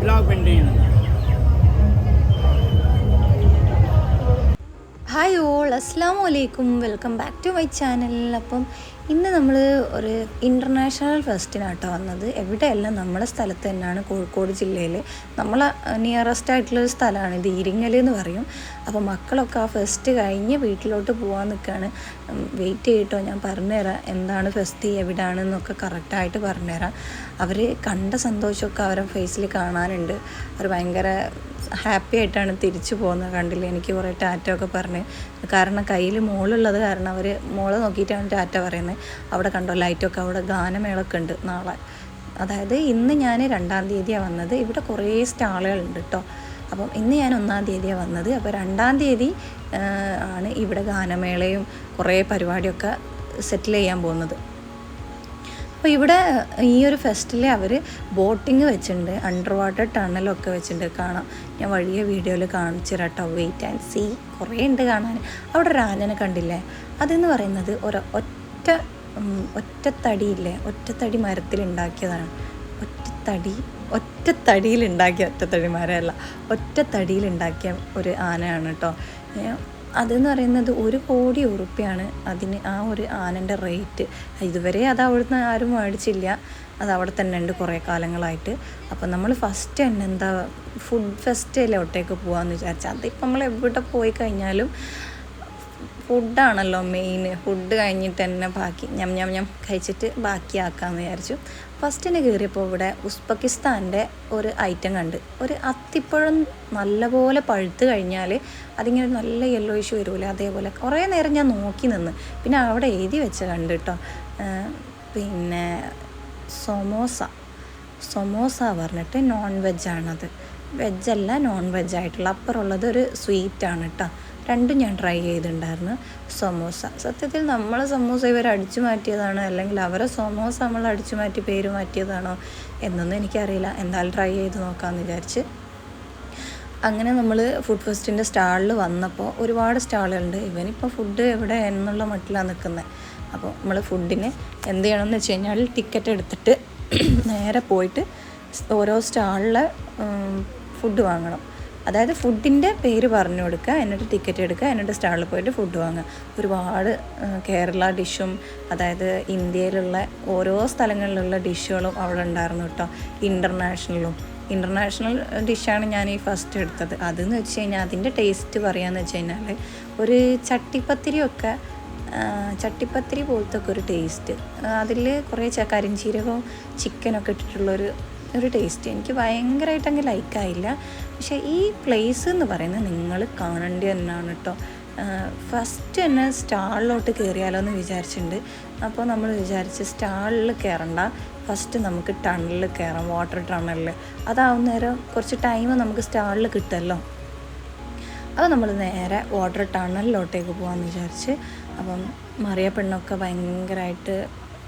Blog print ചെയ്യുന്നത്. Hi all, അസ്സാമു അലൈക്കും, welcome back to my channel. അപ്പം ഇന്ന് നമ്മൾ ഒരു ഇൻ്റർനാഷണൽ ഫെസ്റ്റിനാട്ടോ വന്നത്. എവിടെയല്ല, നമ്മുടെ സ്ഥലത്ത് തന്നെയാണ്, കോഴിക്കോട് ജില്ലയിൽ നമ്മളെ നിയറസ്റ്റ് ആയിട്ടുള്ളൊരു സ്ഥലമാണ് ഇത്, ഇരിങ്ങൽ എന്ന് പറയും. അപ്പോൾ മക്കളൊക്കെ ആ ഫെസ്റ്റ് കഴിഞ്ഞ് വീട്ടിലോട്ട് പോകാൻ നിൽക്കുകയാണ്. വെയിറ്റ് ചെയ്തിട്ടോ, ഞാൻ പറഞ്ഞുതരാം എന്താണ് ഫെസ്റ്റ്, എവിടെയാണെന്നൊക്കെ കറക്റ്റായിട്ട് പറഞ്ഞുതരാം. അവർ കണ്ട സന്തോഷമൊക്കെ അവരുടെ ഫേസിൽ കാണാനുണ്ട്. അവർ ഭയങ്കര ഹാപ്പി ആയിട്ടാണ് തിരിച്ചു പോകുന്നത്. കണ്ടില്ല, എനിക്ക് കുറേ ടാറ്റ ഒക്കെ പറഞ്ഞ്, കാരണം കയ്യിൽ മോളുള്ളത് കാരണം അവർ മോളെ നോക്കിയിട്ടാണ് ടാറ്റ പറയുന്നത്. അവിടെ കണ്ടോ ലൈറ്റൊക്കെ, അവിടെ ഗാനമേളൊക്കെ ഉണ്ട് നാളെ. അതായത് ഇന്ന് ഞാൻ 2-ാം തീയതിയാണ് വന്നത്. ഇവിടെ കുറേ സ്റ്റാളുകളുണ്ട് കേട്ടോ. അപ്പം ഇന്ന് ഞാൻ 1-ാം തീയതിയാണ് വന്നത്. അപ്പോൾ 2-ാം തീയതി ആണ് ഇവിടെ ഗാനമേളയും കുറേ പരിപാടിയൊക്കെ സെറ്റിൽ ചെയ്യാൻ പോകുന്നത്. അപ്പോൾ ഇവിടെ ഈ ഒരു ഫെസ്റ്റിൽ അവർ ബോട്ടിങ് വെച്ചിട്ടുണ്ട്, അണ്ടർ വാട്ടർ ടണലൊക്കെ വെച്ചിട്ടുണ്ട്. കാണാം, ഞാൻ വഴിയ വീഡിയോയിൽ കാണിച്ചു തരാം കേട്ടോ. വെയിറ്റ് ആൻഡ് സീ, കുറേ ഉണ്ട് കാണാൻ. അവിടെ ഒരു ആനനെ കണ്ടില്ലേ, അതെന്ന് പറയുന്നത് ഒറ്റത്തടിയില്ലേ, ഒറ്റത്തടി മരത്തിലുണ്ടാക്കിയതാണ്. ഒറ്റത്തടിയിലുണ്ടാക്കിയ മരമല്ല, ഒറ്റത്തടിയിലുണ്ടാക്കിയ ഒരു ആനയാണ് കേട്ടോ. അതെന്ന് പറയുന്നത് 1 കോടി ഉറുപ്പ്യാണ് അതിന്, ആ ഒരു ആനൻ്റെ റേറ്റ്. ഇതുവരെ അത് അവിടുന്ന് ആരും മേടിച്ചില്ല, അത് അവിടെ തന്നെ ഉണ്ട് കുറേ കാലങ്ങളായിട്ട്. അപ്പം നമ്മൾ ഫസ്റ്റ് തന്നെ എന്താ ഫുഡ് ഫെസ്റ്റിലോട്ടേക്ക് പോകാമെന്ന് വിചാരിച്ചാൽ, അതിപ്പോൾ നമ്മൾ എവിടെ പോയി കഴിഞ്ഞാലും ഫുഡാണല്ലോ മെയിൻ. ഫുഡ് കഴിഞ്ഞിട്ട് തന്നെ ബാക്കി ഞാൻ കഴിച്ചിട്ട് ബാക്കിയാക്കാമെന്ന് വിചാരിച്ചു. ഫസ്റ്റ് തന്നെ കയറിയപ്പോൾ ഇവിടെ ഉസ്ബെക്കിസ്ഥാൻ്റെ ഒരു ഐറ്റം കണ്ട്. ഒരു അത്തിപ്പഴം നല്ലപോലെ പഴുത്ത് കഴിഞ്ഞാൽ അതിങ്ങനെ നല്ല യെല്ലോ ഇഷ്യൂ വരില്ലേ, അതേപോലെ കുറേ നേരം ഞാൻ നോക്കി നിന്ന്. പിന്നെ അവിടെ എഴുതി വെച്ച് കണ്ട് കേട്ടോ. പിന്നെ സമോസ പറഞ്ഞിട്ട് നോൺ വെജാണത്, വെജല്ല നോൺ വെജായിട്ടുള്ള. അപ്പുറമുള്ളത് ഒരു സ്വീറ്റാണ് കേട്ടോ. രണ്ടും ഞാൻ ട്രൈ ചെയ്തിട്ടുണ്ടായിരുന്നു. സമോസ സത്യത്തിൽ നമ്മളെ സമോസ ഇവർ അടിച്ചു മാറ്റിയതാണോ, അല്ലെങ്കിൽ അവരെ സമോസ നമ്മൾ അടിച്ചു മാറ്റി പേര് മാറ്റിയതാണോ എന്നൊന്നും എനിക്കറിയില്ല. എന്തായാലും ട്രൈ ചെയ്ത് നോക്കാമെന്ന് വിചാരിച്ച് അങ്ങനെ നമ്മൾ ഫുഡ് ഫെസ്റ്റിൻ്റെ സ്റ്റാളിൽ വന്നപ്പോൾ ഒരുപാട് സ്റ്റാളുകളുണ്ട്. ഇവനിപ്പോൾ ഫുഡ് എവിടെ എന്നുള്ള മട്ടിലാണ് നിൽക്കുന്നത്. അപ്പോൾ നമ്മൾ ഫുഡിന് എന്ത് ചെയ്യണമെന്ന് വെച്ച് കഴിഞ്ഞാൽ ടിക്കറ്റ് എടുത്തിട്ട് നേരെ പോയിട്ട് ഓരോ സ്റ്റാളിലെ ഫുഡ് വാങ്ങണം. അതായത് ഫുഡിൻ്റെ പേര് പറഞ്ഞു കൊടുക്കുക, എന്നിട്ട് ടിക്കറ്റ് എടുക്കുക, എന്നിട്ട് സ്റ്റാളിൽ പോയിട്ട് ഫുഡ് വാങ്ങുക. ഒരുപാട് കേരള ഡിഷും, അതായത് ഇന്ത്യയിലുള്ള ഓരോ സ്ഥലങ്ങളിലുള്ള ഡിഷുകളും അവിടെ ഉണ്ടായിരുന്നു കേട്ടോ. ഇൻ്റർനാഷണൽ ഡിഷാണ് ഞാൻ ഈ ഫസ്റ്റ് എടുത്തത്. അതെന്ന് വെച്ച് കഴിഞ്ഞാൽ അതിൻ്റെ ടേസ്റ്റ് പറയാമെന്ന് വെച്ച് കഴിഞ്ഞാൽ ഒരു ചട്ടിപ്പത്തിരി പോലത്തെ ഒക്കെ ഒരു ടേസ്റ്റ്. അതിൽ കുറേ കരിഞ്ചീരകവും ചിക്കനൊക്കെ ഇട്ടിട്ടുള്ളൊരു ടേസ്റ്റ് എനിക്ക് ഭയങ്കരമായിട്ട് അങ്ങ് ലൈക്കായില്ല. പക്ഷേ ഈ പ്ലേസ് എന്ന് പറയുന്നത് നിങ്ങൾ കാണേണ്ടി തന്നെയാണ് കേട്ടോ. ഫസ്റ്റ് തന്നെ സ്റ്റാളിലോട്ട് കയറിയാലോ എന്ന് വിചാരിച്ചിട്ടുണ്ട്. അപ്പോൾ നമ്മൾ വിചാരിച്ച് സ്റ്റാളിൽ കയറണ്ട, ഫസ്റ്റ് നമുക്ക് ടണലിൽ കയറാം, വാട്ടർ ടണലിൽ. അതാവുന്ന നേരം കുറച്ച് ടൈം നമുക്ക് സ്റ്റാളിൽ കിട്ടുമല്ലോ. അപ്പോൾ നമ്മൾ നേരെ വാട്ടർ ടണലിലോട്ടേക്ക് പോകാമെന്ന് വിചാരിച്ച്. അപ്പം മറിയ പെണ്ണൊക്കെ ഭയങ്കരമായിട്ട്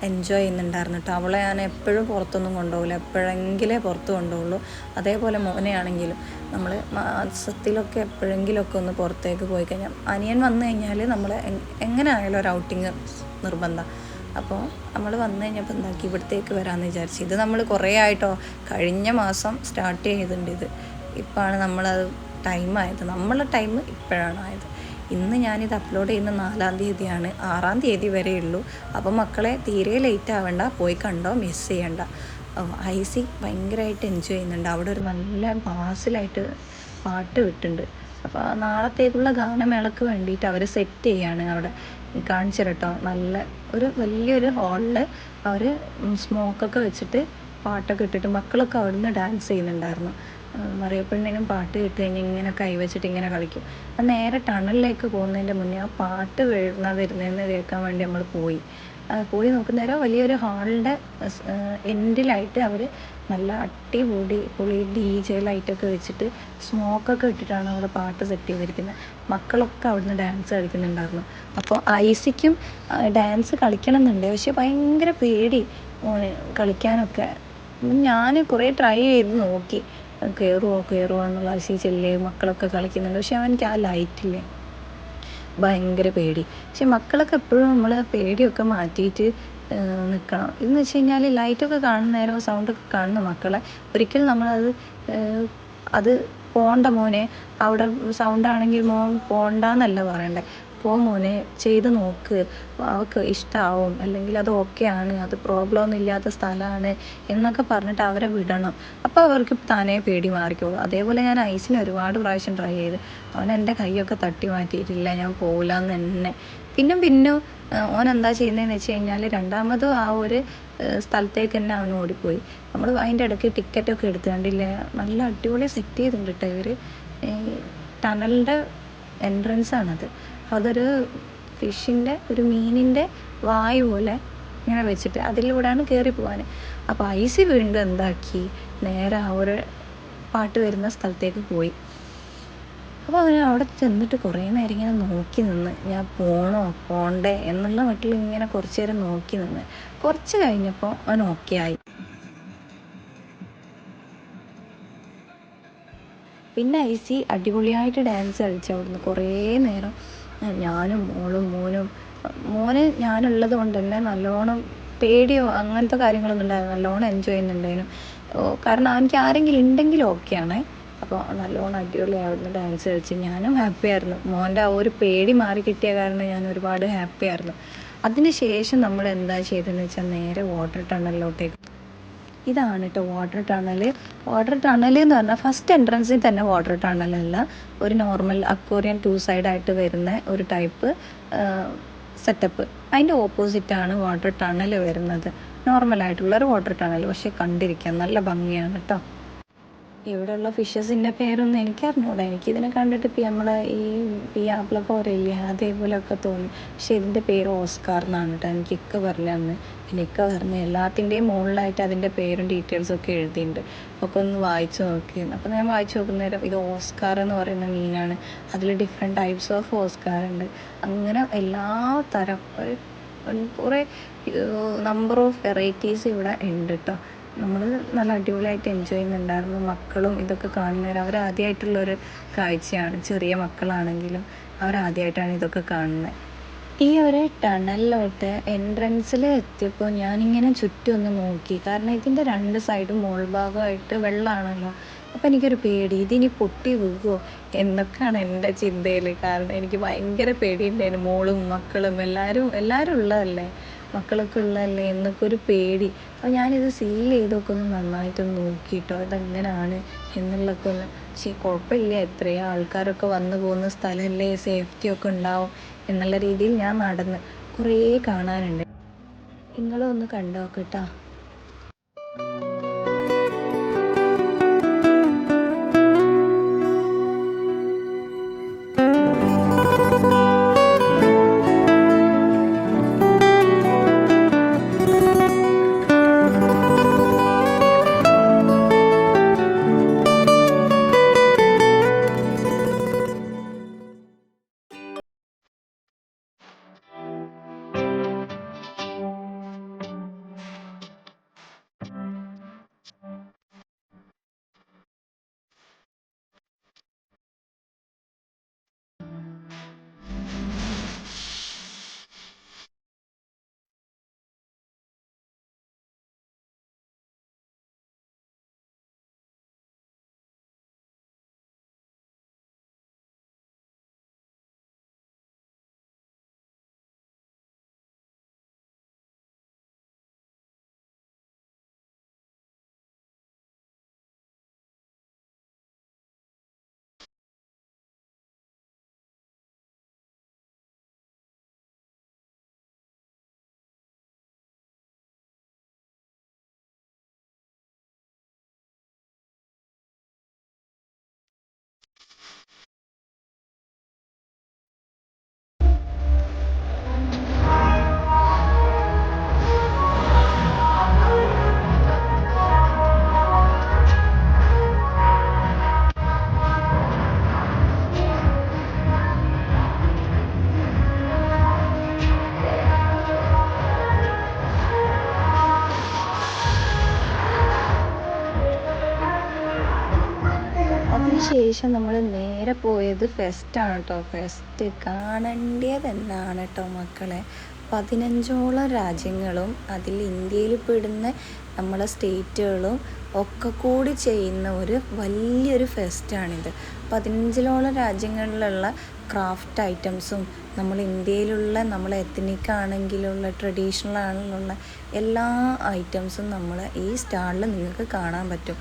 എൻജോയ് ചെയ്യുന്നുണ്ടായിരുന്നു കേട്ടോ. അവളെ ഞാൻ എപ്പോഴും പുറത്തൊന്നും കൊണ്ടുപോകില്ല, എപ്പോഴെങ്കിലേ പുറത്ത് കൊണ്ടുപോകുള്ളൂ. അതേപോലെ മോനെയാണെങ്കിലും നമ്മൾ മാസത്തിലൊക്കെ എപ്പോഴെങ്കിലുമൊക്കെ ഒന്ന് പുറത്തേക്ക് പോയി കഴിഞ്ഞാൽ, അനിയൻ വന്നു കഴിഞ്ഞാൽ നമ്മൾ എങ്ങനെ ആയാലും ഒരു ഔട്ടിങ് നിർബന്ധം. അപ്പോൾ നമ്മൾ വന്നു കഴിഞ്ഞപ്പോൾ എന്താക്കി ഇവിടത്തേക്ക് വരാമെന്ന് വിചാരിച്ചു. ഇത് നമ്മൾ കുറേ ആയിട്ടോ, കഴിഞ്ഞ മാസം സ്റ്റാർട്ട് ചെയ്തിട്ടുണ്ട് ഇത്. ഇപ്പോഴാണ് നമ്മളത് ടൈമായത്, നമ്മളെ ടൈം ഇപ്പോഴാണ് ആയത്. ഇന്ന് ഞാനിത് അപ്ലോഡ് ചെയ്യുന്ന 4-ാം തീയതിയാണ്, 6-ാം തീയതി വരെ ഉള്ളൂ. അപ്പോൾ മക്കളെ തീരെ ലേറ്റ് ആവേണ്ട, പോയി കണ്ടോ, മിസ് ചെയ്യണ്ട. ഐസി ഭയങ്കരമായിട്ട് എൻജോയ് ചെയ്യുന്നുണ്ട്. അവിടെ ഒരു നല്ല ബാസിലായിട്ട് പാട്ട് വിട്ടുണ്ട്. അപ്പോൾ നാളത്തേക്കുള്ള ഗാനമേളക്ക് വേണ്ടിയിട്ട് അവർ സെറ്റ് ചെയ്യാണ്. അവിടെ കാണിച്ചു കേട്ടോ, നല്ല വലിയൊരു ഹാളിൽ അവർ സ്മോക്കൊക്കെ വെച്ചിട്ട് പാട്ടൊക്കെ ഇട്ടിട്ട് മക്കളൊക്കെ അവിടുന്ന് ഡാൻസ് ചെയ്യുന്നുണ്ടായിരുന്നു. മറിയപ്പെണ്ണിനും പാട്ട് കേട്ട് കഴിഞ്ഞ് ഇങ്ങനെ കൈവച്ചിട്ട് ഇങ്ങനെ കളിക്കും. അത് നേരെ ടണലിലേക്ക് പോകുന്നതിൻ്റെ മുന്നേ ആ പാട്ട് വരുന്നതെന്ന് കേൾക്കാൻ വേണ്ടി നമ്മൾ പോയി നോക്കുന്നേരം വലിയൊരു ഹാളിൻ്റെ എൻഡിലായിട്ട് അവർ നല്ല പൊളി DJ ലൈറ്റൊക്കെ വെച്ചിട്ട് സ്മോക്കൊക്കെ ഇട്ടിട്ടാണ് അവിടെ പാട്ട് സെറ്റ് ചെയ്തിരിക്കുന്നത്. മക്കളൊക്കെ അവിടുന്ന് ഡാൻസ് കളിക്കുന്നുണ്ടായിരുന്നു. അപ്പോൾ ഐസിക്കും ഡാൻസ് കളിക്കണം എന്നുണ്ട്, പക്ഷെ ഭയങ്കര പേടി കളിക്കാനൊക്കെ. ഞാൻ കുറേ ട്രൈ ചെയ്ത് നോക്കി, കയറുമോ എന്നുള്ള ചെല്ലേ മക്കളൊക്കെ കളിക്കുന്നുണ്ട്. പക്ഷെ അവനിക്ക് ആ ലൈറ്റില്ലേ ഭയങ്കര പേടി. പക്ഷെ മക്കളൊക്കെ എപ്പോഴും നമ്മൾ പേടിയൊക്കെ മാറ്റിയിട്ട് നിൽക്കണം. ഇതെന്ന് വെച്ച് കഴിഞ്ഞാൽ ലൈറ്റൊക്കെ കാണുന്ന നേരം സൗണ്ടൊക്കെ കാണുന്ന മക്കളെ ഒരിക്കലും നമ്മളത് അത് പോണ്ട മോനെ, അവിടെ സൗണ്ടാണെങ്കിൽ മോൻ പോണ്ടെന്നല്ല പറയണ്ടേ. പോ മോനെ, ചെയ്ത് നോക്ക്, അവൾക്ക് ഇഷ്ടമാവും, അല്ലെങ്കിൽ അത് ഓക്കെ ആണ്, അത് പ്രോബ്ലം ഒന്നും ഇല്ലാത്ത സ്ഥലമാണ് എന്നൊക്കെ പറഞ്ഞിട്ട് അവരെ വിടണം. അപ്പോൾ അവർക്ക് താനേ പേടി മാറിക്കോളും. അതേപോലെ ഞാൻ ഐസിന് ഒരുപാട് പ്രാവശ്യം ട്രൈ ചെയ്ത്, അവൻ എൻ്റെ കൈയൊക്കെ തട്ടി മാറ്റിയിട്ടില്ല, ഞാൻ പോകില്ല എന്ന് തന്നെ. പിന്നെ ഓൻ എന്താ ചെയ്യുന്നതെന്ന് വെച്ച് കഴിഞ്ഞാൽ രണ്ടാമതും ആ ഒരു സ്ഥലത്തേക്ക് തന്നെ അവൻ ഓടിപ്പോയി. നമ്മൾ അതിൻ്റെ ഇടയ്ക്ക് ടിക്കറ്റൊക്കെ എടുത്ത് കണ്ടില്ലേ, നല്ല അടിപൊളി സെറ്റ് ചെയ്തിട്ടുണ്ട് കേട്ടോ ഇവർ. ടണലിൻ്റെ എൻട്രൻസ് ആണത്. അതൊരു ഫിഷിൻ്റെ ഒരു മീനിൻ്റെ വായു പോലെ ഇങ്ങനെ വെച്ചിട്ട് അതിലൂടെയാണ് കയറി പോകാൻ. അപ്പോൾ ഐസി വീണ്ടും എന്താക്കി, നേരെ ആ ഒരു പാട്ട് വരുന്ന സ്ഥലത്തേക്ക് പോയി. അപ്പോൾ അവൻ അവിടെ ചെന്നിട്ട് കുറേ നേരം ഇങ്ങനെ നോക്കി നിന്ന്, ഞാൻ പോണോ പോണ്ടേ എന്നുള്ള മട്ടിൽ ഇങ്ങനെ കുറച്ച് നേരം നോക്കി നിന്ന്. കുറച്ച് കഴിഞ്ഞപ്പോൾ അവൻ ഓക്കെ ആയി. പിന്നെ ഐസി അടിപൊളിയായിട്ട് ഡാൻസ് കളിച്ചു അവിടുന്ന് കുറേ നേരം. ഞാനും മോനും മോന് ഞാനുള്ളത് കൊണ്ട് തന്നെ നല്ലോണം പേടിയോ അങ്ങനത്തെ കാര്യങ്ങളൊന്നും ഉണ്ടായിരുന്നു, നല്ലോണം എൻജോയ് ചെയ്യുന്നുണ്ടായിരുന്നു. കാരണം എനിക്ക് ആരെങ്കിലും ഉണ്ടെങ്കിലും ഓക്കെയാണ്. അപ്പോൾ നല്ലോണം അടിപൊളിയായി അവിടുന്ന് ഡാൻസ് കളിച്ച് ഞാനും ഹാപ്പി ആയിരുന്നു. മോൻ്റെ ആ ഒരു പേടി മാറി കിട്ടിയ കാരണം ഞാൻ ഒരുപാട് ഹാപ്പി ആയിരുന്നു. അതിന് ശേഷം നമ്മൾ എന്താ ചെയ്തതെന്ന് വെച്ചാൽ നേരെ വാട്ടർ ടണലിലോട്ടേക്ക്. ഇതാണ് കേട്ടോ വാട്ടർ ടണൽ. വാട്ടർ ടണൽ എന്ന് പറഞ്ഞാൽ ഫസ്റ്റ് എൻട്രൻസിൽ തന്നെ വാട്ടർ ടണലല്ല, ഒരു നോർമൽ അക്വേറിയം 2 സൈഡായിട്ട് വരുന്ന ഒരു ടൈപ്പ് സെറ്റപ്പ്. അതിൻ്റെ ഓപ്പോസിറ്റാണ് വാട്ടർ ടണൽ വരുന്നത്. നോർമലായിട്ടുള്ളൊരു വാട്ടർ ടണൽ, പക്ഷേ കണ്ടിരിക്കാൻ നല്ല ഭംഗിയാണ് കേട്ടോ. ഇവിടെയുള്ള ഫിഷസിൻ്റെ പേരൊന്നും എനിക്കറിഞ്ഞൂടാ. എനിക്കിതിനെ കണ്ടിട്ട് ഇപ്പം നമ്മളെ ഈ പിയാപ്ലക്കോരയില്ലേ അതേപോലെയൊക്കെ തോന്നി. പക്ഷേ ഇതിൻ്റെ പേര് ഓസ്കാർ എന്നാണ് കേട്ടോ എനിക്കൊക്കെ പറഞ്ഞു തന്ന്. പിന്നെ ഇക്ക പറഞ്ഞ് എല്ലാത്തിൻ്റെയും മുകളിലായിട്ട് അതിൻ്റെ പേരും ഡീറ്റെയിൽസൊക്കെ എഴുതിയിട്ടുണ്ട്, ഒക്കെ ഒന്ന് വായിച്ച് നോക്കി. അപ്പോൾ ഞാൻ വായിച്ച് നോക്കുന്നേരം ഇത് ഓസ്കാർ എന്ന് പറയുന്ന മീനാണ്, അതിൽ ഡിഫറെൻറ്റ് ടൈപ്സ് ഓഫ് ഓസ്കാർ ഉണ്ട്. അങ്ങനെ എല്ലാ തരം കുറേ നമ്പർ ഓഫ് വെറൈറ്റീസ് ഇവിടെ ഉണ്ട് കേട്ടോ. നമ്മൾ നല്ല അടിപൊളിയായിട്ട് എൻജോയ് ചെയ്യുന്നുണ്ടായിരുന്നു. മക്കളും ഇതൊക്കെ കാണുന്നവർ അവരാദ്യമായിട്ടുള്ളൊരു കാഴ്ചയാണ്. ചെറിയ മക്കളാണെങ്കിലും അവരാദ്യമായിട്ടാണ് ഇതൊക്കെ കാണുന്നത്. ഈ ഒരു ടണലിലോട്ട് എൻട്രൻസിൽ എത്തിയപ്പോൾ ഞാനിങ്ങനെ ചുറ്റും ഒന്ന് നോക്കി. കാരണം ഇതിൻ്റെ 2 സൈഡും മോൾ ഭാഗമായിട്ട് വെള്ളമാണല്ലോ. അപ്പോൾ എനിക്കൊരു പേടി, ഇതിനി പൊട്ടി വീഴുമോ എന്നൊക്കെയാണ് എൻ്റെ ചിന്തയിൽ. കാരണം എനിക്ക് ഭയങ്കര പേടിയുണ്ടായിരുന്നു. മോളും മക്കളും എല്ലാവരും ഉള്ളതല്ലേ, മക്കളൊക്കെ ഉള്ളതല്ലേ എന്നൊക്കെ ഒരു പേടി. അപ്പോൾ ഞാനിത് സീൽ ചെയ്തൊക്കെ ഒന്ന് നന്നായിട്ടൊന്ന് നോക്കിയിട്ടോ ഇതെങ്ങനെയാണ് എന്നുള്ളതൊക്കെ ഒന്ന്. പക്ഷേ കുഴപ്പമില്ല, എത്രയോ ആൾക്കാരൊക്കെ വന്നു പോകുന്ന സ്ഥലമല്ലേ, സേഫ്റ്റിയൊക്കെ ഉണ്ടാവും എന്നുള്ള രീതിയിൽ ഞാൻ നടന്ന്. കുറേ കാണാനുണ്ട്, നിങ്ങളും ഒന്ന് കണ്ടു നോക്കട്ടോ. അതിനുശേഷം നമ്മൾ നേരെ പോയത് ഫെസ്റ്റാണ് കേട്ടോ. ഫെസ്റ്റ് കാണേണ്ടത് തന്നെയാണ് കേട്ടോ മക്കളെ. 15ഓളം രാജ്യങ്ങളും അതിൽ ഇന്ത്യയിൽ പെടുന്ന നമ്മളെ സ്റ്റേറ്റുകളും ഒക്കെ കൂടി ചെയ്യുന്ന ഒരു വലിയൊരു ഫെസ്റ്റാണിത്. 15ഓളം രാജ്യങ്ങളിലുള്ള ക്രാഫ്റ്റ് ഐറ്റംസും നമ്മൾ ഇന്ത്യയിലുള്ള നമ്മൾ എത്നിക് ആണെങ്കിലുള്ള ട്രഡീഷണൽ ആണെന്നുള്ള എല്ലാ ഐറ്റംസും നമ്മൾ ഈ സ്റ്റാളിൽ നിങ്ങൾക്ക് കാണാൻ പറ്റും.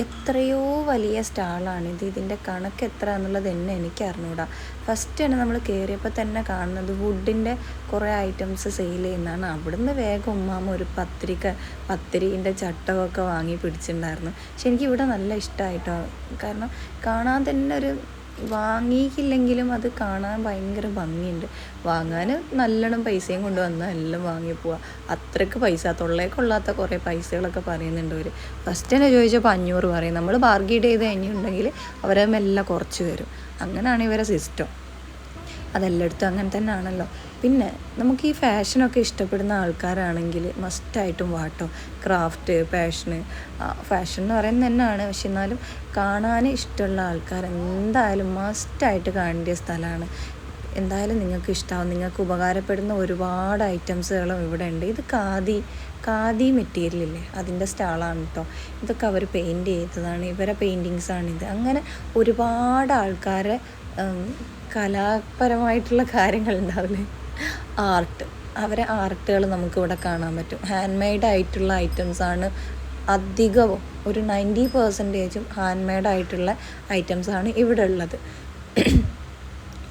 എത്രയോ വലിയ സ്റ്റാളാണിത്. ഇതിൻ്റെ കണക്ക് എത്ര എന്നുള്ളത് തന്നെ എനിക്ക് അറിഞ്ഞൂടാ. ഫസ്റ്റ് തന്നെ നമ്മൾ കയറിയപ്പോൾ തന്നെ കാണുന്നത് വുഡിൻ്റെ കുറേ ഐറ്റംസ് സെയിൽ ചെയ്യുന്നതാണ്. അവിടുന്ന് വേഗം ഉമ്മാമ ഒരു പത്തിരീൻ്റെ ചട്ടമൊക്കെ വാങ്ങി പിടിച്ചിട്ടുണ്ടായിരുന്നു. പക്ഷെ എനിക്കിവിടെ നല്ല ഇഷ്ടമായിട്ടോ. കാരണം കാണാൻ തന്നെ ഒരു വാങ്ങിയില്ലെങ്കിലും അത് കാണാൻ ഭയങ്കര ഭംഗിയുണ്ട്. വാങ്ങാൻ നല്ലോണം പൈസയും കൊണ്ടുവന്നാൽ എല്ലാം വാങ്ങിപ്പോവുക. അത്രയ്ക്ക് പൈസ തൊള്ളേക്കൊള്ളാത്ത കുറേ പൈസകളൊക്കെ പറയുന്നുണ്ട് അവർ. ഫസ്റ്റ് തന്നെ ചോദിച്ചപ്പോൾ 500 പറയും. നമ്മൾ ബാർഗെയിൻ ചെയ്ത് കഴിഞ്ഞിട്ടുണ്ടെങ്കിൽ അവരെ മെല്ലെ കുറച്ച് തരും. അങ്ങനെയാണ് ഇവരെ സിസ്റ്റം. അതെല്ലായിടത്തും അങ്ങനെ തന്നെ ആണല്ലോ. പിന്നെ നമുക്ക് ഈ ഫാഷനൊക്കെ ഇഷ്ടപ്പെടുന്ന ആൾക്കാരാണെങ്കിൽ മസ്റ്റായിട്ടും വാട്ടോ. ക്രാഫ്റ്റ് ഫാഷൻ എന്ന് പറയുന്നത് തന്നെയാണ്. പക്ഷെ എന്നാലും കാണാൻ ഇഷ്ടമുള്ള ആൾക്കാർ എന്തായാലും മസ്റ്റായിട്ട് കാണേണ്ട സ്ഥലമാണ്. എന്തായാലും നിങ്ങൾക്ക് ഇഷ്ടമാവും. നിങ്ങൾക്ക് ഉപകാരപ്പെടുന്ന ഒരുപാട് ഐറ്റംസുകളും ഇവിടെ ഉണ്ട്. ഇത് ഖാദി മെറ്റീരിയലില്ലേ, അതിൻ്റെ സ്റ്റാളാണ് കേട്ടോ. ഇതൊക്കെ അവർ പെയിൻറ്റ് ചെയ്തതാണ്. ഇവരെ പെയിൻറ്റിങ്സാണിത്. അങ്ങനെ ഒരുപാട് ആൾക്കാരെ കലാപരമായിട്ടുള്ള കാര്യങ്ങൾ ഉണ്ടാവില്ലേ, അവരെ ആർട്ടുകൾ നമുക്കിവിടെ കാണാൻ പറ്റും. ഹാൻഡ് മെയ്ഡ് ആയിട്ടുള്ള ഐറ്റംസാണ് അധികവും. ഒരു 90% ഹാൻഡ് മെയ്ഡ് ആയിട്ടുള്ള ഐറ്റംസാണ് ഇവിടെ ഉള്ളത്.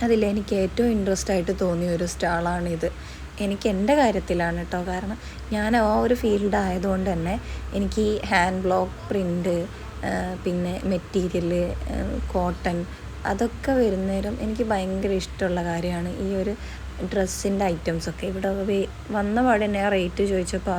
അതിലെനിക്ക് ഏറ്റവും ഇൻട്രസ്റ്റ് ആയിട്ട് തോന്നിയ ഒരു സ്റ്റാളാണിത്. എനിക്ക് എൻ്റെ കാര്യത്തിലാണ് കേട്ടോ. കാരണം ഞാൻ ആ ഒരു ഫീൽഡ് ആയതുകൊണ്ട് തന്നെ എനിക്ക് ഈ ഹാൻഡ് ബ്ലോക്ക് പ്രിൻ്റ്, പിന്നെ മെറ്റീരിയൽ, കോട്ടൺ, അതൊക്കെ വരുന്നേരം എനിക്ക് ഭയങ്കര ഇഷ്ടമുള്ള കാര്യമാണ്. ഈ ഒരു ഡ്രസ്സിൻ്റെ ഐറ്റംസൊക്കെ ഇവിടെ വന്ന പാടെ തന്നെ ആ റേറ്റ് ചോദിച്ചപ്പോൾ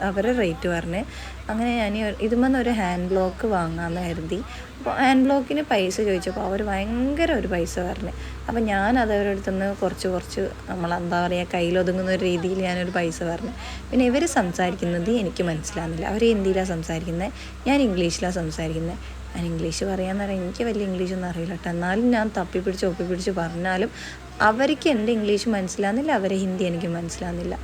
അവരെ റേറ്റ് പറഞ്ഞ്. അങ്ങനെ ഞാൻ ഇതുമെന്ന് ഒരു ഹാൻഡ് ബ്ലോക്ക് വാങ്ങാമെന്ന് കരുതി. അപ്പോൾ ഹാൻഡ് ബ്ലോക്കിന് പൈസ ചോദിച്ചപ്പോൾ അവർ ഭയങ്കര ഒരു പൈസ പറഞ്ഞ്. അപ്പോൾ ഞാൻ അതവരുടെ അടുത്തുനിന്ന് കുറച്ച് നമ്മളെന്താ പറയുക, കയ്യിലൊതുങ്ങുന്ന ഒരു രീതിയിൽ ഞാനൊരു പൈസ പറഞ്ഞു. പിന്നെ ഇവർ സംസാരിക്കുന്നത് എനിക്ക് മനസ്സിലാകുന്നില്ല. അവർ ഹിന്ദിയിലാണ് സംസാരിക്കുന്നത്, ഞാൻ ഇംഗ്ലീഷിലാണ് സംസാരിക്കുന്നത്. ഞാൻ ഇംഗ്ലീഷ് പറയാമെന്ന് പറയാം, എനിക്ക് വലിയ ഇംഗ്ലീഷൊന്നും അറിയില്ല കേട്ടോ. എന്നാലും ഞാൻ ഒപ്പിപ്പിടിച്ച് പറഞ്ഞാലും അവർക്ക് എൻ്റെ ഇംഗ്ലീഷ് മനസ്സിലാകുന്നില്ല, അവരെ ഹിന്ദി എനിക്ക് മനസ്സിലാകുന്നില്ല.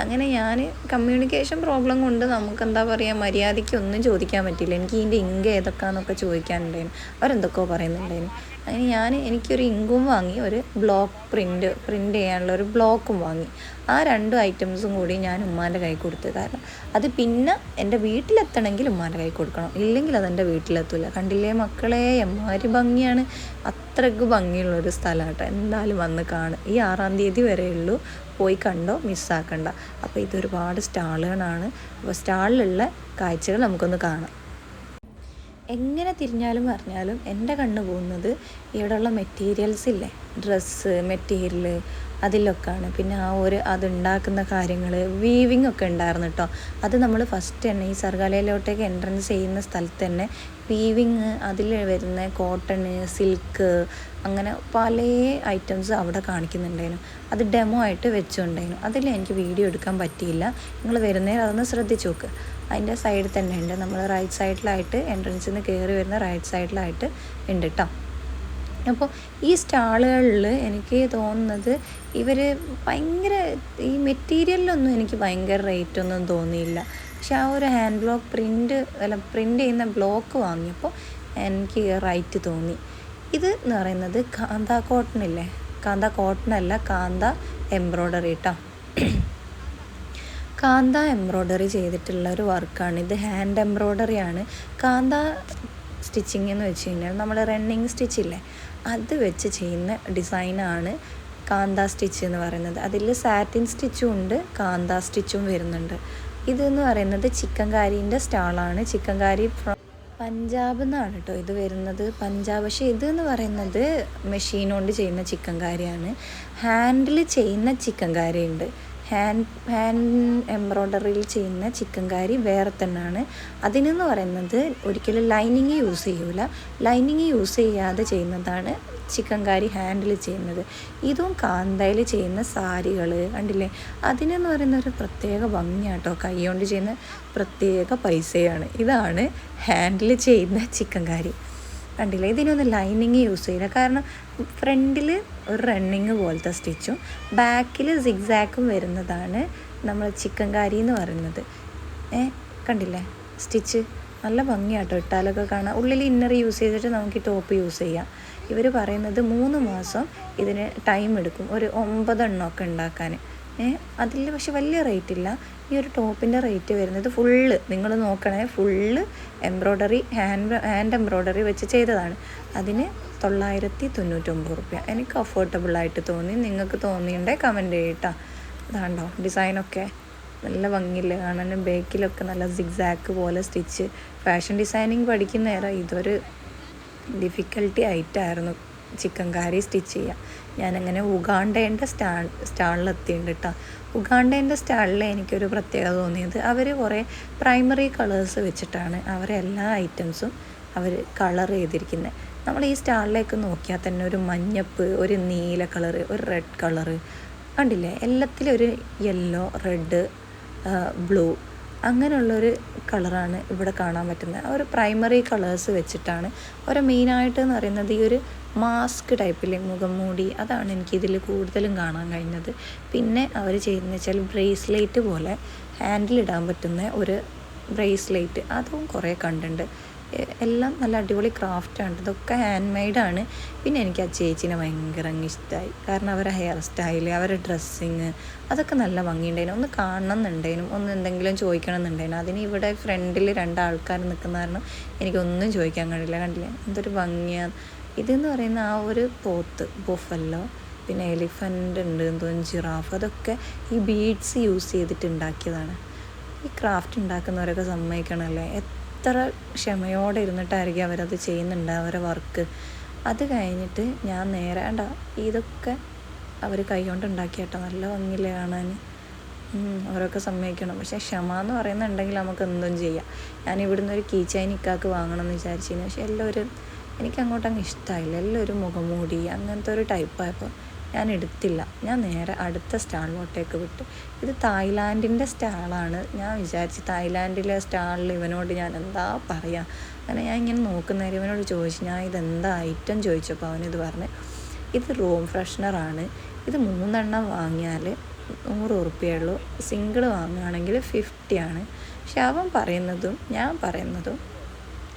അങ്ങനെ ഞാൻ കമ്മ്യൂണിക്കേഷൻ പ്രോബ്ലം കൊണ്ട് നമുക്കെന്താ പറയുക, മര്യാദയ്ക്കൊന്നും ചോദിക്കാൻ പറ്റില്ല. എനിക്ക് ഇതിൻ്റെ ഇങ്ക് ഏതൊക്കെയാണെന്നൊക്കെ ചോദിക്കാനുണ്ടായിരുന്നു. അവരെന്തൊക്കെയോ പറയുന്നുണ്ടായിരുന്നു. അങ്ങനെ എനിക്കൊരു ഇങ്കും വാങ്ങി, ഒരു ബ്ലോക്ക് പ്രിൻ്റ് ചെയ്യാനുള്ള ഒരു ബ്ലോക്കും വാങ്ങി. ആ 2 ഐറ്റംസും കൂടി ഞാൻ ഉമ്മാൻ്റെ കൈ കൊടുത്തു. കാരണം അത് പിന്നെ എൻ്റെ വീട്ടിലെത്തണമെങ്കിൽ ഉമ്മാൻ്റെ കൈ കൊടുക്കണം, ഇല്ലെങ്കിൽ അതെൻ്റെ വീട്ടിലെത്തില്ല. കണ്ടില്ലേ മക്കളെ, എമ്മാരി ഭംഗിയാണ്. അത്രയ്ക്ക് ഭംഗിയുള്ളൊരു സ്ഥലം കേട്ടോ. എന്തായാലും വന്ന് കാണും. ഈ 6-ാം തീയതി വരെയുള്ളൂ. പോയി കണ്ടോ, മിസ്സാക്കണ്ട. അപ്പോൾ ഇതൊരുപാട് സ്റ്റാളുകളാണ്. അപ്പോൾ സ്റ്റാളിലുള്ള കാഴ്ചകൾ നമുക്കൊന്ന് കാണാം. എങ്ങനെ തിരിഞ്ഞാലും പറഞ്ഞാലും എൻ്റെ കണ്ണ് പോകുന്നത് ഇവിടെയുള്ള മെറ്റീരിയൽസ് ഇല്ലേ, ഡ്രസ്സ് മെറ്റീരിയൽ, അതിലൊക്കെയാണ്. പിന്നെ അതുണ്ടാക്കുന്ന കാര്യങ്ങൾ, വീവിങ് ഒക്കെ ഉണ്ടായിരുന്നു കേട്ടോ. അത് നമ്മൾ ഫസ്റ്റ് തന്നെ ഈ സർഗാലയിലോട്ടേക്ക് എൻട്രൻസ് ചെയ്യുന്ന സ്ഥലത്ത് തന്നെ വീവിങ്, അതിൽ വരുന്ന കോട്ടൺ, സിൽക്ക്, അങ്ങനെ പല ഐറ്റംസ് അവിടെ കാണിക്കുന്നുണ്ടായിരുന്നു. അത് ഡെമോ ആയിട്ട് വെച്ചുകൊണ്ടായിരുന്നു. അതിൽ എനിക്ക് വീഡിയോ എടുക്കാൻ പറ്റിയില്ല. നിങ്ങൾ വരുന്നേരം അതൊന്ന് ശ്രദ്ധിച്ച് നോക്ക്. അതിൻ്റെ സൈഡിൽ തന്നെ ഉണ്ട്. നമ്മൾ റൈറ്റ് സൈഡിലായിട്ട്, എൻട്രൻസിൽ നിന്ന് കയറി വരുന്ന റൈറ്റ് സൈഡിലായിട്ട് ഉണ്ട് കേട്ടോ. അപ്പോൾ ഈ സ്റ്റാളുകളിൽ എനിക്ക് തോന്നുന്നത് ഇവർ ഭയങ്കര ഈ മെറ്റീരിയലിലൊന്നും എനിക്ക് ഭയങ്കര റേറ്റൊന്നും തോന്നിയില്ല. പക്ഷെ ആ ഒരു ഹാൻഡ് ബ്ലോക്ക് പ്രിൻ്റ് ചെയ്യുന്ന ബ്ലോക്ക് വാങ്ങിയപ്പോൾ എനിക്ക് റൈറ്റ് തോന്നി. ഇത് എന്ന് പറയുന്നത് കാന്ത കോട്ടൺ ഇല്ലേ, കാന്ത കോട്ടൺ അല്ല, കാന്ത എംബ്രോയ്ഡറി കേട്ടോ. കാന്ത എംബ്രോയ്ഡറി ചെയ്തിട്ടുള്ള ഒരു വർക്കാണ് ഇത്. ഹാൻഡ് എംബ്രോയ്ഡറി ആണ്. കാന്ത സ്റ്റിച്ചിങ് എന്ന് വെച്ച് കഴിഞ്ഞാൽ നമ്മൾ റണ്ണിങ് സ്റ്റിച്ചില്ലേ, അത് വെച്ച് ചെയ്യുന്ന ഡിസൈനാണ് കാന്ത സ്റ്റിച്ച് എന്ന് പറയുന്നത്. അതിൽ സാറ്റിൻ സ്റ്റിച്ചും ഉണ്ട്, കാന്ത സ്റ്റിച്ചും വരുന്നുണ്ട്. ഇതെന്ന് പറയുന്നത് ചിക്കൻകാരീൻ്റെ സ്റ്റാളാണ്. ചിക്കൻകാരി പഞ്ചാബ് എന്നാണ് കേട്ടോ ഇത് വരുന്നത്, പഞ്ചാബ്. പക്ഷേ ഇതെന്ന് പറയുന്നത് മെഷീൻ കൊണ്ട് ചെയ്യുന്ന ചിക്കൻകാരിയാണ്. ഹാൻഡിൽ ചെയ്യുന്ന ചിക്കൻകാരി ഉണ്ട്. ഹാൻഡ് എംബ്രോയ്ഡറിയിൽ ചെയ്യുന്ന ചിക്കൻകാരി വേറെ തന്നെയാണ്. അതിനെന്ന് പറയുന്നത് ഒരിക്കലും ലൈനിങ് യൂസ് ചെയ്യൂല. ലൈനിങ് യൂസ് ചെയ്യാതെ ചെയ്യുന്നതാണ് ചിക്കൻകാരി ഹാൻഡിൽ ചെയ്യുന്നത്. ഇതും കാന്തയിൽ ചെയ്യുന്ന സാരികൾ കണ്ടില്ലേ, അതിനെന്ന് പറയുന്ന ഒരു പ്രത്യേക ഭംഗിയാട്ടോ. കൈ കൊണ്ട് ചെയ്യുന്ന പ്രത്യേക പൈസയാണ്. ഇതാണ് ഹാൻഡിൽ ചെയ്യുന്ന ചിക്കൻകാരി. കണ്ടില്ല, ഇതിനൊന്ന് ലൈനിങ് യൂസ് ചെയ്യില്ല. കാരണം ഫ്രണ്ടിൽ ഒരു റണ്ണിങ് പോലത്തെ സ്റ്റിച്ചും ബാക്കിൽ സിഗ്സാക്കും വരുന്നതാണ് നമ്മൾ ചിക്കൻ കാരി എന്ന് പറയുന്നത്. കണ്ടില്ലേ സ്റ്റിച്ച് നല്ല ഭംഗിയാട്ടോ, ഇട്ടാലൊക്കെ കാണാം. ഉള്ളിൽ ഇന്നർ യൂസ് ചെയ്തിട്ട് നമുക്ക് ഈ ടോപ്പ് യൂസ് ചെയ്യാം. ഇവർ പറയുന്നത് 3 മാസം ഇതിന് ടൈം എടുക്കും, ഒരു 9 എണ്ണമൊക്കെ ഉണ്ടാക്കാൻ. അതിൽ പക്ഷെ വലിയ റേറ്റ് ഇല്ല. ഈ ഒരു ടോപ്പിൻ്റെ റേറ്റ് വരുന്നത് ഫുള്ള് നിങ്ങൾ നോക്കണേ, ഫുള്ള് എംബ്രോയ്ഡറി, ഹാൻഡ് എംബ്രോയ്ഡറി വെച്ച് ചെയ്തതാണ്. അതിന് 999 റുപ്യ. എനിക്ക് അഫോർഡബിളായിട്ട് തോന്നി. നിങ്ങൾക്ക് തോന്നിയുണ്ടേ കമൻറ്റ് ചെയ്യട്ടോ. അതാണ്ടോ ഡിസൈനൊക്കെ നല്ല ഭംഗിയില്ലേ കാണാൻ. ബേക്കിലൊക്കെ നല്ല സിഗ്സാക്ക് പോലെ സ്റ്റിച്ച്. ഫാഷൻ ഡിസൈനിങ് പഠിക്കുന്ന നേരം ഇതൊരു ഡിഫിക്കൽട്ടി ആയിട്ടായിരുന്നു ചിക്കൻ കാരി സ്റ്റിച്ച് ചെയ്യുക. ഞാനങ്ങനെ ഉഗാണ്ടേൻ്റെ സ്റ്റാളിലെത്തിയിട്ടുണ്ട് കേട്ടോ. ഉഗാണ്ടേൻ്റെ സ്റ്റാളിൽ എനിക്കൊരു പ്രത്യേകത തോന്നിയത്, അവർ കുറേ പ്രൈമറി കളേഴ്സ് വെച്ചിട്ടാണ് അവരെ എല്ലാ ഐറ്റംസും അവർ കളർ ചെയ്തിരിക്കുന്നത്. നമ്മൾ ഈ സ്റ്റാളിലേക്ക് നോക്കിയാൽ തന്നെ ഒരു മഞ്ഞപ്പ്, ഒരു നീല കളറ്, ഒരു റെഡ് കളറ് കണ്ടില്ലേ. എല്ലാത്തിലും ഒരു യെല്ലോ, റെഡ്, ബ്ലൂ അങ്ങനെയുള്ളൊരു കളറാണ് ഇവിടെ കാണാൻ പറ്റുന്നത്. ഒരു പ്രൈമറി കളേഴ്സ് വെച്ചിട്ടാണ് അവർ മെയിനായിട്ട് എന്ന് പറയുന്നത്. ഈ ഒരു മാസ്ക് ടൈപ്പിലെ മുഖം മൂടി, അതാണ് എനിക്കിതിൽ കൂടുതലും കാണാൻ കഴിഞ്ഞത്. പിന്നെ അവർ ചെയ്യുന്നത് വെച്ചാൽ ബ്രേസ്ലെറ്റ് പോലെ ഹാൻഡിലിടാൻ പറ്റുന്ന ഒരു ബ്രേസ്ലെറ്റ്, അതും കുറേ കണ്ടിട്ടുണ്ട്. എല്ലാം നല്ല അടിപൊളി ക്രാഫ്റ്റാണ്. ഇതൊക്കെ ഹാൻഡ് മെയ്ഡാണ്. പിന്നെ എനിക്ക് ആ ചേച്ചീനെ ഭയങ്കര ഇഷ്ടമായി. കാരണം അവരുടെ ഹെയർ സ്റ്റൈല്, അവരുടെ ഡ്രസ്സിങ് അതൊക്കെ നല്ല ഭംഗിയുണ്ടായിരുന്നു. ഒന്ന് കാണണം എന്നുണ്ടായിരുന്നു, ഒന്ന് എന്തെങ്കിലും ചോദിക്കണം എന്നുണ്ടായിരുന്നു. അതിന് ഇവിടെ ഫ്രണ്ടിൽ 2 ആൾക്കാർ നിൽക്കുന്ന കാരണം എനിക്കൊന്നും ചോദിക്കാൻ കഴിയില്ല. കണ്ടില്ല എന്തൊരു ഭംഗിയാണ്. ഇതെന്ന് പറയുന്ന ആ ഒരു പോത്ത്, ബൊഫല്ലോ, പിന്നെ എലിഫൻ്റ് ഉണ്ട്, എന്തോന്നും ജിറാഫ്, അതൊക്കെ ഈ ബീഡ്സ് യൂസ് ചെയ്തിട്ട് ഉണ്ടാക്കിയതാണ്. ഈ ക്രാഫ്റ്റ് ഉണ്ടാക്കുന്നവരൊക്കെ സമ്മതിക്കണമല്ലേ, എത്ര ക്ഷമയോടെ ഇരുന്നിട്ടായിരിക്കും അവരത് ചെയ്യുന്നുണ്ട്, അവരെ വർക്ക്. അത് കഴിഞ്ഞിട്ട് ഞാൻ നേരെ ഇതൊക്കെ അവർ കൈകൊണ്ട് ഉണ്ടാക്കിയാട്ടോ, നല്ല ഭംഗിയില്ലേ കാണാൻ. അവരൊക്കെ സമ്മതിക്കണം. പക്ഷേ ക്ഷമ എന്ന് പറയുന്നുണ്ടെങ്കിൽ നമുക്ക് എന്തും ചെയ്യാം. ഞാൻ ഇവിടുന്ന് ഒരു കീ ചെയിൻ ഇക്കാക്ക് വാങ്ങണം എന്ന് വിചാരിച്ചിരുന്നു. പക്ഷേ എല്ലാവരും എനിക്ക് അങ്ങോട്ടങ്ങ് ഇഷ്ടമായില്ല. എല്ലാവരും മുഖംമൂടി അങ്ങനത്തെ ഒരു ടൈപ്പായപ്പോൾ ഞാൻ എടുത്തില്ല. ഞാൻ നേരെ അടുത്ത സ്റ്റാളിലോട്ടേക്ക് വിട്ടു. ഇത് തായ്ലാൻഡിൻ്റെ സ്റ്റാളാണ്. ഞാൻ വിചാരിച്ച് തായ്ലാൻഡിലെ സ്റ്റാളിൽ ഇവനോട് ഞാൻ എന്താ പറയുക. അങ്ങനെ ഞാൻ ഇങ്ങനെ നോക്കുന്നേരം ഇവനോട് ചോദിച്ചു, ഞാൻ ഇതെന്താ ഐറ്റം ചോദിച്ചപ്പോൾ അവനിത് പറഞ്ഞ് ഇത് റൂം ഫ്രഷ്നറാണ്. ഇത് 3 എണ്ണം വാങ്ങിയാൽ 100 ഉറുപ്പിയുള്ളൂ, സിംഗിൾ വാങ്ങുകയാണെങ്കിൽ 50 ആണ്. പക്ഷെ അവൻ പറയുന്നതും ഞാൻ പറയുന്നതും,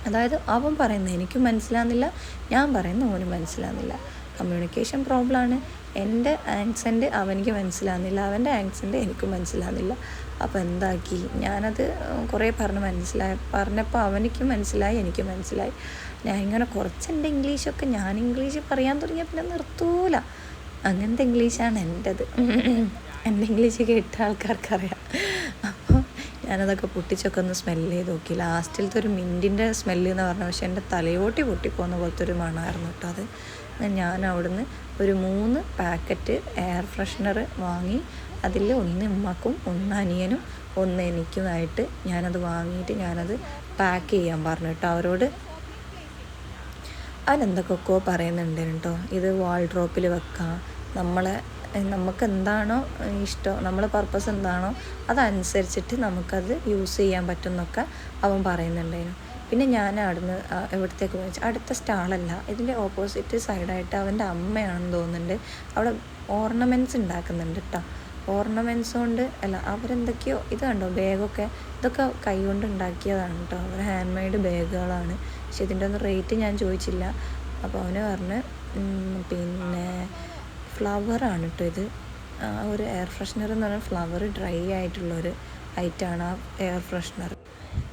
അതായത് അവൻ പറയുന്നത് എനിക്ക് മനസ്സിലാകുന്നില്ല, ഞാൻ പറയുന്നത് അവന് മനസ്സിലാകുന്നില്ല. കമ്മ്യൂണിക്കേഷൻ പ്രോബ്ലമാണ്. എൻ്റെ ആക്സെൻറ്റ് അവനിക്ക് മനസ്സിലാകുന്നില്ല, അവൻ്റെ ആക്സെൻറ്റ് എനിക്ക് മനസ്സിലാകുന്നില്ല. അപ്പോൾ എന്താക്കി, ഞാനത് കുറേ പറഞ്ഞപ്പോൾ അവനിക്ക് മനസ്സിലായി, എനിക്ക് മനസ്സിലായി. ഞാൻ ഇങ്ങനെ കുറച്ചെൻ്റെ ഇംഗ്ലീഷൊക്കെ, ഞാൻ ഇംഗ്ലീഷ് പറയാൻ തുടങ്ങിയാൽ പിന്നെ നിർത്തൂല. അങ്ങനത്തെ ഇംഗ്ലീഷാണ് എൻ്റെത്. എൻ്റെ ഇംഗ്ലീഷ് കേട്ട ആൾക്കാർക്കറിയാം. അപ്പോൾ ഞാനതൊക്കെ പൊട്ടിച്ചൊക്കെ ഒന്ന് സ്മെല്ല് ചെയ്ത് നോക്കി. ലാസ്റ്റിലത്തെ ഒരു മിൻറ്റിൻ്റെ സ്മെല്ല് എന്ന് പറഞ്ഞാൽ പക്ഷേ എൻ്റെ തലയോട്ടി പൊട്ടിപ്പോകുന്ന പോലത്തെ ഒരു മണമായിരുന്നു കേട്ടോ അത്. ഞാൻ അവിടുന്ന് ഒരു 3 പാക്കറ്റ് എയർ ഫ്രഷ്നർ വാങ്ങി. അതിൽ 1 ഉമ്മക്കും 1 അനിയനും 1 എനിക്കുമായിട്ട് ഞാനത് വാങ്ങിയിട്ട് ഞാനത് പാക്ക് ചെയ്യാൻ പറഞ്ഞു കേട്ടോ അവരോട്. അവനെന്തൊക്കെയൊക്കെയോ പറയുന്നുണ്ട് കേട്ടോ. ഇത് വാൾഡ്രോപ്പിൽ വെക്കാം, നമുക്ക് എന്താണോ ഇഷ്ടം, നമ്മളെ പർപ്പസ് എന്താണോ അതനുസരിച്ചിട്ട് നമുക്കത് യൂസ് ചെയ്യാൻ പറ്റുമെന്നൊക്കെ അവൻ പറയുന്നുണ്ടായിരുന്നു. പിന്നെ ഞാൻ അവിടുന്ന് എവിടത്തേക്ക് പോയി, അടുത്ത സ്റ്റാളല്ല, ഇതിൻ്റെ ഓപ്പോസിറ്റ് സൈഡായിട്ട് അവൻ്റെ അമ്മയാണെന്ന് തോന്നുന്നുണ്ട് അവിടെ ഓർണമെൻറ്റ്സ് ഉണ്ടാക്കുന്നുണ്ട് കേട്ടോ. ഓർണമെൻറ്റ്സ് കൊണ്ട് അല്ല, അവരെന്തൊക്കെയോ ഇത് കണ്ടോ, ബാഗൊക്കെ ഇതൊക്കെ കൈ കൊണ്ട് ഉണ്ടാക്കിയതാണ് കേട്ടോ. അവർ ഹാൻഡ് മെയ്ഡ് ബാഗുകളാണ്. പക്ഷെ ഇതിൻ്റെ ഒന്നും റേറ്റ് ഞാൻ ചോദിച്ചില്ല. അപ്പോൾ അവന് പറഞ്ഞ് പിന്നെ ഫ്ലവറാണ് കേട്ടോ ഇത്. ഒരു എയർ ഫ്രഷ്നർ എന്ന് പറഞ്ഞാൽ ഫ്ലവർ ഡ്രൈ ആയിട്ടുള്ളൊരു ഐറ്റമാണ് ആ എയർ ഫ്രഷ്നർ.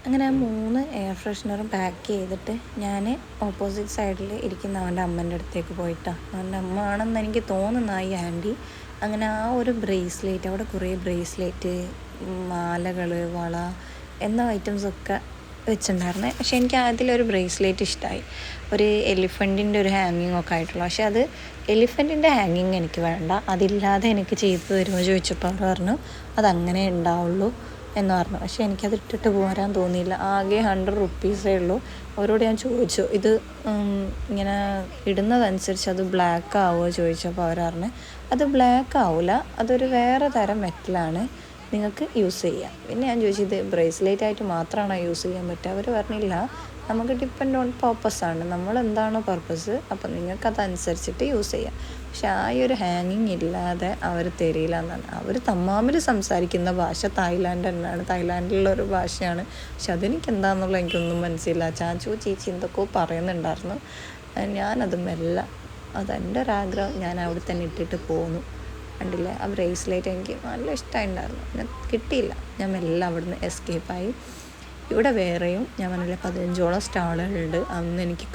അങ്ങനെ ആ 3 എയർ ഫ്രഷ്നറും പാക്ക് ചെയ്തിട്ട് ഞാൻ ഓപ്പോസിറ്റ് സൈഡിൽ ഇരിക്കുന്ന അവൻ്റെ അമ്മേൻ്റെ അടുത്തേക്ക് പോയിട്ടാണ്. അവൻ്റെ അമ്മ ആണെന്ന് എനിക്ക് തോന്നുന്ന ഈ ആൻറ്റി. അങ്ങനെ ആ ഒരു ബ്രേസ്ലെറ്റ്, അവിടെ കുറേ ബ്രേസ്ലെറ്റ്, മാലകൾ, വള എന്ന ഐറ്റംസൊക്കെ വെച്ചിട്ടുണ്ടായിരുന്നേ. പക്ഷെ എനിക്ക് അതിലൊരു ബ്രേസ്ലെറ്റ് ഇഷ്ടമായി, ഒരു എലിഫൻറ്റിൻ്റെ ഒരു ഹാങ്ങിങ് ഒക്കെ ആയിട്ടുള്ള. പക്ഷെ അത് എലിഫൻറ്റിൻ്റെ ഹാങ്ങിങ് എനിക്ക് വേണ്ട, അതില്ലാതെ എനിക്ക് ചെയ്തു തരുമോ ചോദിച്ചപ്പോൾ അവർ പറഞ്ഞു അതങ്ങനെ ഉണ്ടാവുള്ളൂ എന്ന് പറഞ്ഞു. പക്ഷേ എനിക്കത് ഇട്ടിട്ട് പോരാൻ തോന്നിയില്ല. ആകെ 100 റുപ്പീസേ ഉള്ളൂ. അവരോട് ഞാൻ ചോദിച്ചു ഇത് ഇങ്ങനെ ഇടുന്നതനുസരിച്ച് അത് ബ്ലാക്ക് ആവുമോ ചോദിച്ചപ്പോൾ അവർ പറഞ്ഞു അത് ബ്ലാക്ക് ആവില്ല, അതൊരു വേറെ തരം മെറ്റലാണ്, നിങ്ങൾക്ക് യൂസ് ചെയ്യാം. പിന്നെ ഞാൻ ചോദിച്ചു ഇത് ബ്രേസ്ലെറ്റ് ആയിട്ട് മാത്രമാണോ യൂസ് ചെയ്യാൻ പറ്റുക? അവർ പറഞ്ഞില്ല, നമുക്ക് ഡിപ്പെൻഡ് ഓൺ പർപ്പസാണ്. നമ്മളെന്താണോ പർപ്പസ് അപ്പം നിങ്ങൾക്കതനുസരിച്ചിട്ട് യൂസ് ചെയ്യാം. പക്ഷെ ആ ഒരു ഹാങ്ങിങ് ഇല്ലാതെ അവർ തരില്ല എന്നാണ്. അവർ തമ്മാമിൽ സംസാരിക്കുന്ന ഭാഷ തായ്ലാൻഡ് തന്നെയാണ്, തായ്ലാൻഡിലുള്ളൊരു ഭാഷയാണ്. പക്ഷെ അതെനിക്ക് എന്താണെന്നുള്ള എനിക്കൊന്നും മനസ്സില്ല. ചാച്ചു ചേച്ചി എന്തൊക്കെയോ പറയുന്നുണ്ടായിരുന്നു. ഞാനത് മെല്ലെ, അതെൻ്റെ ഒരാഗ്രഹം, ഞാൻ അവിടെ തന്നെ ഇട്ടിട്ട് പോന്നു. കണ്ടില്ലേ ആ ബ്രേസ്ലെറ്റ് എനിക്ക് നല്ല ഇഷ്ടമായിട്ടുണ്ടായിരുന്നു. ഞാൻ കിട്ടിയില്ല, ഞാൻ മെല്ലെ അവിടുന്ന് എസ്കേപ്പായി. ഇവിടെ വേറെയും ഞാൻ പറഞ്ഞില്ല 15ഓളം സ്റ്റാളുകളുണ്ട്. അന്ന് എനിക്ക്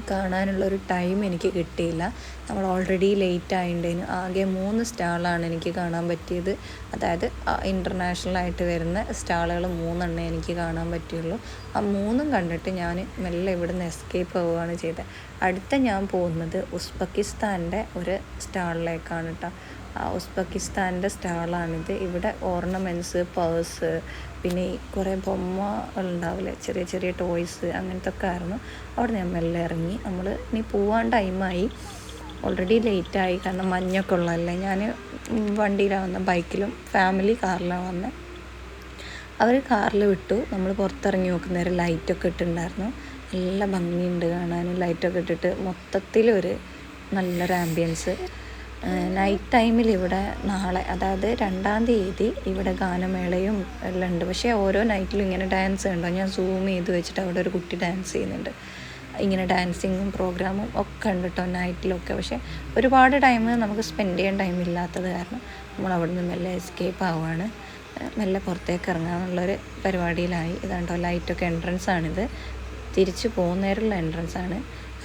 കാണാനുള്ളൊരു ടൈം എനിക്ക് കിട്ടിയില്ല. നമ്മൾ ഓൾറെഡി ലേറ്റ് ആയതിന് ആകെ 3 സ്റ്റാളാണ് എനിക്ക് കാണാൻ പറ്റിയത്. അതായത് ഇൻ്റർനാഷണലായിട്ട് വരുന്ന സ്റ്റാളുകൾ 3 എനിക്ക് കാണാൻ പറ്റുള്ളൂ. ആ 3 കണ്ടിട്ട് ഞാൻ മെല്ലെ ഇവിടുന്ന് എസ്കേപ്പ് ആവുകയാണ് ചെയ്തത്. അടുത്ത ഞാൻ പോകുന്നത് ഉസ്ബെക്കിസ്ഥാൻ്റെ ഒരു സ്റ്റാളിലേക്കാണ് കേട്ടോ. ഉസ്ബെക്കിസ്ഥാൻ്റെ സ്റ്റാളാണിത്. ഇവിടെ ഓർണമെൻറ്റ്സ്, പേഴ്സ്, പിന്നെ കുറേ ബൊമ്മകളുണ്ടാവില്ലേ, ചെറിയ ചെറിയ ടോയ്സ്, അങ്ങനത്തെ ഒക്കെ ആയിരുന്നു. അവിടെ ഞാൻ മെല്ലെ ഇറങ്ങി. നമ്മൾ ഇനി പോവാൻ ടൈമായി, ഓൾറെഡി ലേറ്റായി. കാരണം മഞ്ഞൊക്കെ ഉള്ളതല്ലേ. ഞാൻ വണ്ടിയിലാണ് വന്നത്, ബൈക്കിലും ഫാമിലി കാറിലാണ് വന്നത്. അവർ കാറിൽ വിട്ടു. നമ്മൾ പുറത്തിറങ്ങി നോക്കുന്നേരം ലൈറ്റൊക്കെ ഇട്ടിട്ടുണ്ടായിരുന്നു. നല്ല ഭംഗിയുണ്ട് കാണാൻ. ലൈറ്റൊക്കെ ഇട്ടിട്ട് മൊത്തത്തിലൊരു നല്ലൊരു ആംബിയൻസ്. നൈറ്റ് ടൈമിൽ ഇവിടെ നാളെ, അതായത് 2-ാം തീയതി ഇവിടെ ഗാനമേളയും എല്ലാം ഉണ്ട്. പക്ഷേ ഓരോ നൈറ്റിലും ഇങ്ങനെ ഡാൻസ് ഉണ്ടോ, ഞാൻ സൂം ചെയ്ത് വെച്ചിട്ട് അവിടെ ഒരു കുട്ടി ഡാൻസ് ചെയ്യുന്നുണ്ട്. ഇങ്ങനെ ഡാൻസിങ്ങും പ്രോഗ്രാമും ഒക്കെ ഉണ്ട് കേട്ടോ നൈറ്റിലൊക്കെ. പക്ഷേ ഒരുപാട് ടൈം നമുക്ക് സ്പെൻഡ് ചെയ്യാൻ ടൈം ഇല്ലാത്തത് കാരണം നമ്മൾ അവിടെ നിന്ന് മെല്ലെ എസ്കേപ്പ് ആവുകയാണ്. മെല്ലെ പുറത്തേക്ക് ഇറങ്ങാമെന്നുള്ളൊരു പരിപാടിയിലായി. ഇതാണ്ടോ ലൈറ്റൊക്കെ എൻട്രൻസ് ആണിത്. തിരിച്ച് പോകുന്നേരമുള്ള എൻട്രൻസ് ആണ്.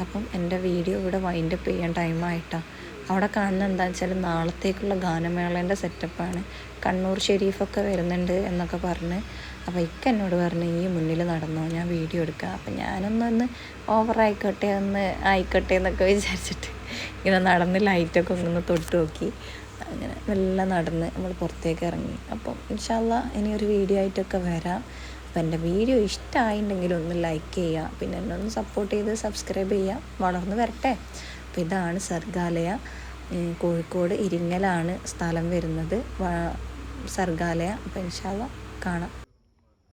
അപ്പം എൻ്റെ വീഡിയോ ഇവിടെ വൈൻഡപ്പ് ചെയ്യാൻ ടൈമായിട്ടാണ്. അവിടെ കാണുന്നത് എന്താണെന്ന് വെച്ചാൽ നാളത്തേക്കുള്ള ഗാനമേളേൻ്റെ സെറ്റപ്പാണ്. കണ്ണൂർ ഷെരീഫൊക്കെ വരുന്നുണ്ട് എന്നൊക്കെ പറഞ്ഞ്. അപ്പോൾ എന്നോട് പറഞ്ഞു ഈ മുന്നിൽ നടന്നോ, ഞാൻ വീഡിയോ എടുക്കാം. അപ്പം ഞാനൊന്ന് ഓവറായിക്കോട്ടെ, ഒന്ന് ആയിക്കോട്ടെ എന്നൊക്കെ വിചാരിച്ചിട്ട് ഇങ്ങനെ നടന്ന് ലൈറ്റൊക്കെ ഒന്ന് തൊട്ട് നോക്കി. അങ്ങനെ മെല്ലെ നടന്ന് നമ്മൾ പുറത്തേക്ക് ഇറങ്ങി. അപ്പം ഇൻഷാ അല്ലാഹ് ഇനിയൊരു വീഡിയോ ആയിട്ടൊക്കെ വരാം. അപ്പം എൻ്റെ വീഡിയോ ഇഷ്ടമായിട്ടുണ്ടെങ്കിൽ ഒന്ന് ലൈക്ക് ചെയ്യുക, പിന്നെ എന്നെ ഒന്ന് സപ്പോർട്ട് ചെയ്ത് സബ്സ്ക്രൈബ് ചെയ്യുക. വളർന്ന് വരട്ടെ. അപ്പോൾ ഇതാണ് സർഗാലയ. കോഴിക്കോട് ഇരിങ്ങലാണ് സ്ഥലം വരുന്നത്, സർഗാലയ. അപ്പോൾ ഇൻഷാ അല്ലാഹ് കാണാം.